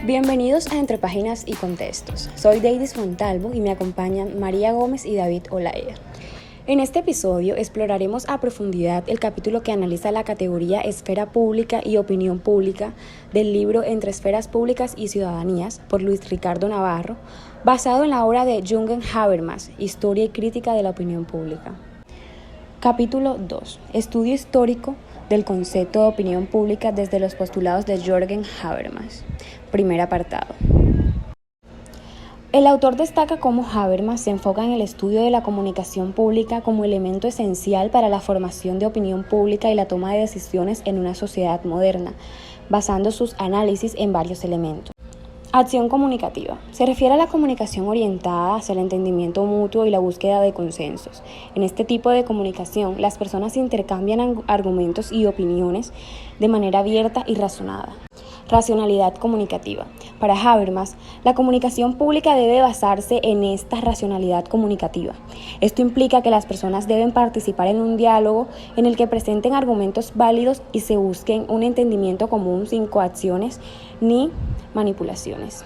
Bienvenidos a Entre Páginas y Contextos. Soy Deidis Montalvo y me acompañan María Gómez y David Olaya. En este episodio exploraremos a profundidad el capítulo que analiza la categoría Esfera Pública y Opinión Pública del libro Entre Esferas Públicas y Ciudadanías por Luis Ricardo Navarro, basado en la obra de Jürgen Habermas, Historia y Crítica de la Opinión Pública. Capítulo 2. Estudio histórico del concepto de opinión pública desde los postulados de Jürgen Habermas. Primer apartado. El autor destaca cómo Habermas se enfoca en el estudio de la comunicación pública como elemento esencial para la formación de opinión pública y la toma de decisiones en una sociedad moderna, basando sus análisis en varios elementos. Acción comunicativa. Se refiere a la comunicación orientada hacia el entendimiento mutuo y la búsqueda de consensos. En este tipo de comunicación, las personas intercambian argumentos y opiniones de manera abierta y razonada. Racionalidad comunicativa. Para Habermas, la comunicación pública debe basarse en esta racionalidad comunicativa. Esto implica que las personas deben participar en un diálogo en el que presenten argumentos válidos y se busquen un entendimiento común sin coacciones ni manipulaciones.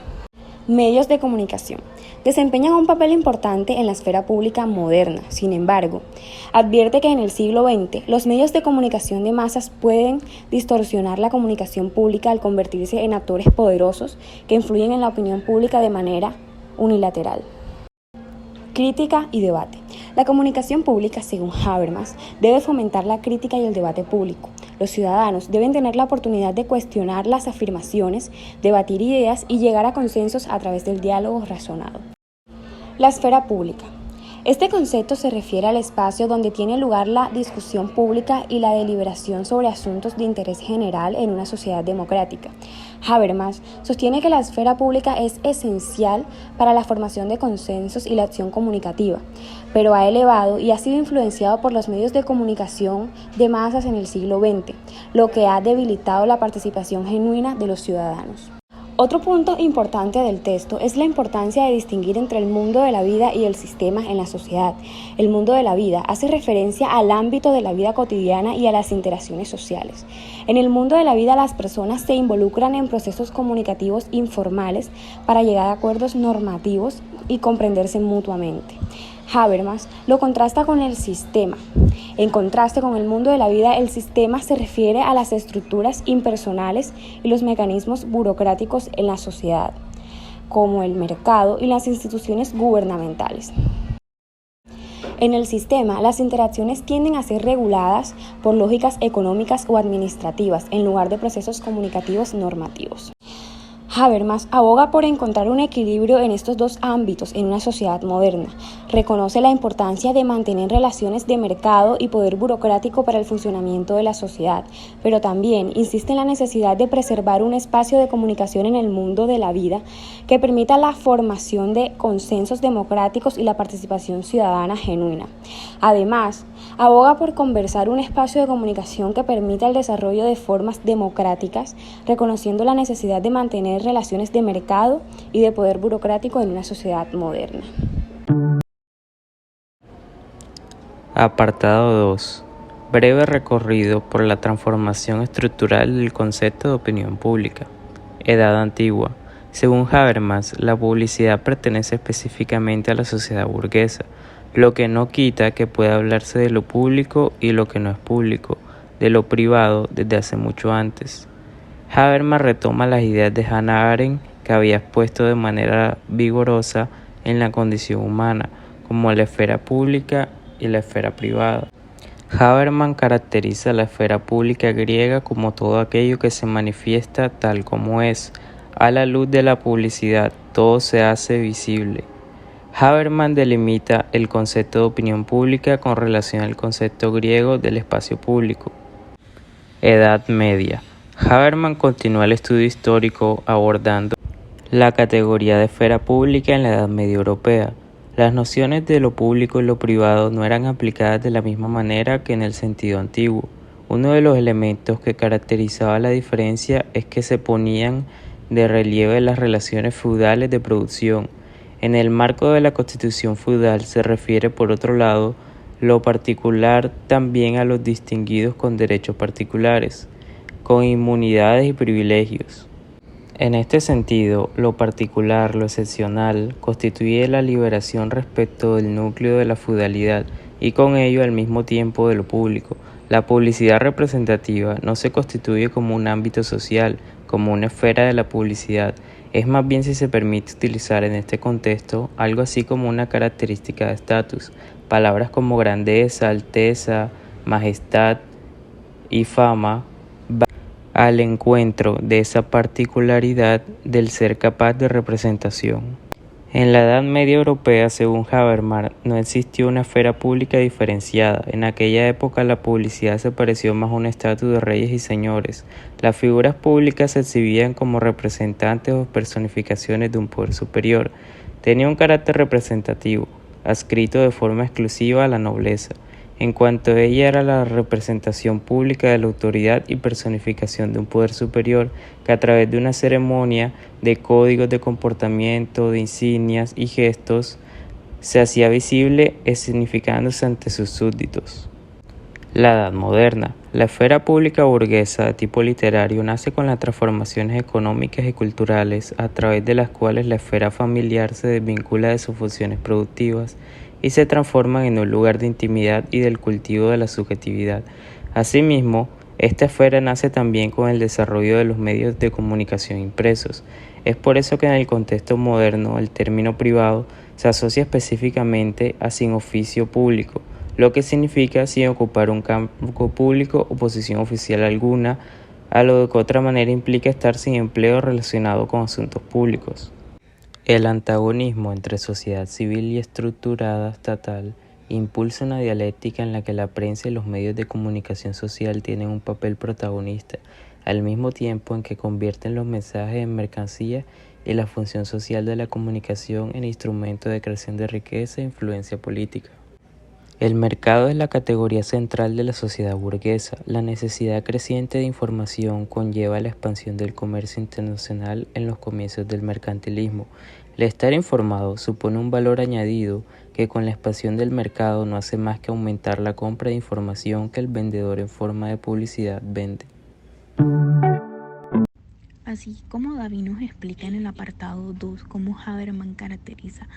Medios de comunicación. Desempeñan un papel importante en la esfera pública moderna. Sin embargo, advierte que en el siglo XX los medios de comunicación de masas pueden distorsionar la comunicación pública al convertirse en actores poderosos que influyen en la opinión pública de manera unilateral. Crítica y debate. La comunicación pública, según Habermas, debe fomentar la crítica y el debate público. Los ciudadanos deben tener la oportunidad de cuestionar las afirmaciones, debatir ideas y llegar a consensos a través del diálogo razonado. La esfera pública. Este concepto se refiere al espacio donde tiene lugar la discusión pública y la deliberación sobre asuntos de interés general en una sociedad democrática. Habermas sostiene que la esfera pública es esencial para la formación de consensos y la acción comunicativa, pero ha elevado y ha sido influenciado por los medios de comunicación de masas en el siglo XX, lo que ha debilitado la participación genuina de los ciudadanos. Otro punto importante del texto es la importancia de distinguir entre el mundo de la vida y el sistema en la sociedad. El mundo de la vida hace referencia al ámbito de la vida cotidiana y a las interacciones sociales. En el mundo de la vida las personas se involucran en procesos comunicativos informales para llegar a acuerdos normativos y comprenderse mutuamente. Habermas lo contrasta con el sistema. En contraste con el mundo de la vida, el sistema se refiere a las estructuras impersonales y los mecanismos burocráticos en la sociedad, como el mercado y las instituciones gubernamentales. En el sistema, las interacciones tienden a ser reguladas por lógicas económicas o administrativas, en lugar de procesos comunicativos normativos. Habermas aboga por encontrar un equilibrio en estos dos ámbitos en una sociedad moderna. Reconoce la importancia de mantener relaciones de mercado y poder burocrático para el funcionamiento de la sociedad, pero también insiste en la necesidad de preservar un espacio de comunicación en el mundo de la vida que permita la formación de consensos democráticos y la participación ciudadana genuina. Además, aboga por conversar un espacio de comunicación que permita el desarrollo de formas democráticas, reconociendo la necesidad de mantener relaciones de mercado y de poder burocrático en una sociedad moderna. Apartado 2. Breve recorrido por la transformación estructural del concepto de opinión pública. Edad antigua. Según Habermas, la publicidad pertenece específicamente a la sociedad burguesa, lo que no quita que pueda hablarse de lo público y lo que no es público, de lo privado desde hace mucho antes. Habermas retoma las ideas de Hannah Arendt que había expuesto de manera vigorosa en la condición humana, como la esfera pública y la esfera privada. Habermas caracteriza la esfera pública griega como todo aquello que se manifiesta tal como es. A la luz de la publicidad, todo se hace visible. Habermas delimita el concepto de opinión pública con relación al concepto griego del espacio público. Edad media. Habermas continúa el estudio histórico abordando la categoría de esfera pública en la Edad Media europea. Las nociones de lo público y lo privado no eran aplicadas de la misma manera que en el sentido antiguo. Uno de los elementos que caracterizaba la diferencia es que se ponían de relieve las relaciones feudales de producción. En el marco de la Constitución feudal se refiere, por otro lado, lo particular también a los distinguidos con derechos particulares, con inmunidades y privilegios. En este sentido, lo particular, lo excepcional, constituye la liberación respecto del núcleo de la feudalidad y con ello al mismo tiempo de lo público. La publicidad representativa no se constituye como un ámbito social, como una esfera de la publicidad, es más bien, si se permite utilizar en este contexto, algo así como una característica de estatus. Palabras como grandeza, alteza, majestad y fama al encuentro de esa particularidad del ser capaz de representación. En la Edad Media Europea, según Habermas, no existió una esfera pública diferenciada. En aquella época la publicidad se pareció más a un estatus de reyes y señores. Las figuras públicas se exhibían como representantes o personificaciones de un poder superior. Tenía un carácter representativo, adscrito de forma exclusiva a la nobleza, en cuanto ella era la representación pública de la autoridad y personificación de un poder superior que a través de una ceremonia, de códigos de comportamiento, de insignias y gestos, se hacía visible escenificándose ante sus súbditos. La Edad Moderna. La esfera pública burguesa de tipo literario nace con las transformaciones económicas y culturales a través de las cuales la esfera familiar se desvincula de sus funciones productivas y se transforma en un lugar de intimidad y del cultivo de la subjetividad. Asimismo, esta esfera nace también con el desarrollo de los medios de comunicación impresos. Es por eso que en el contexto moderno el término privado se asocia específicamente a sin oficio público, lo que significa sin ocupar un campo público o posición oficial alguna, a lo que de otra manera implica estar sin empleo relacionado con asuntos públicos. El antagonismo entre sociedad civil y estructurada estatal impulsa una dialéctica en la que la prensa y los medios de comunicación social tienen un papel protagonista, al mismo tiempo en que convierten los mensajes en mercancía y la función social de la comunicación en instrumento de creación de riqueza e influencia política. El mercado es la categoría central de la sociedad burguesa. La necesidad creciente de información conlleva la expansión del comercio internacional en los comienzos del mercantilismo. El estar informado supone un valor añadido que con la expansión del mercado no hace más que aumentar la compra de información que el vendedor en forma de publicidad vende. Así como David nos explica en el apartado 2 cómo Habermas caracteriza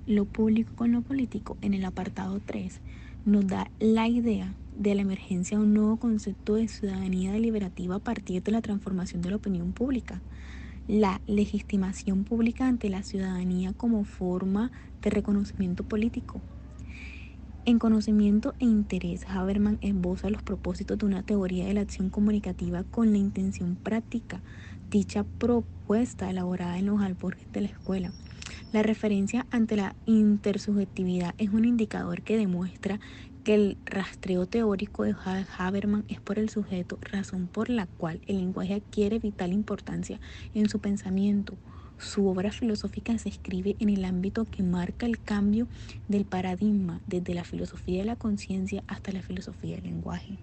lo público con lo político, en el apartado 3 nos da la idea de la emergencia de un nuevo concepto de ciudadanía deliberativa a partir de la transformación de la opinión pública, la legitimación pública ante la ciudadanía como forma de reconocimiento político. En Conocimiento e Interés, Habermas esboza los propósitos de una teoría de la acción comunicativa con la intención práctica. Dicha propuesta elaborada en los alforjes de la escuela. La referencia ante la intersubjetividad es un indicador que demuestra que el rastreo teórico de Habermas es por el sujeto, razón por la cual el lenguaje adquiere vital importancia en su pensamiento. Su obra filosófica se escribe en el ámbito que marca el cambio del paradigma desde la filosofía de la conciencia hasta la filosofía del lenguaje.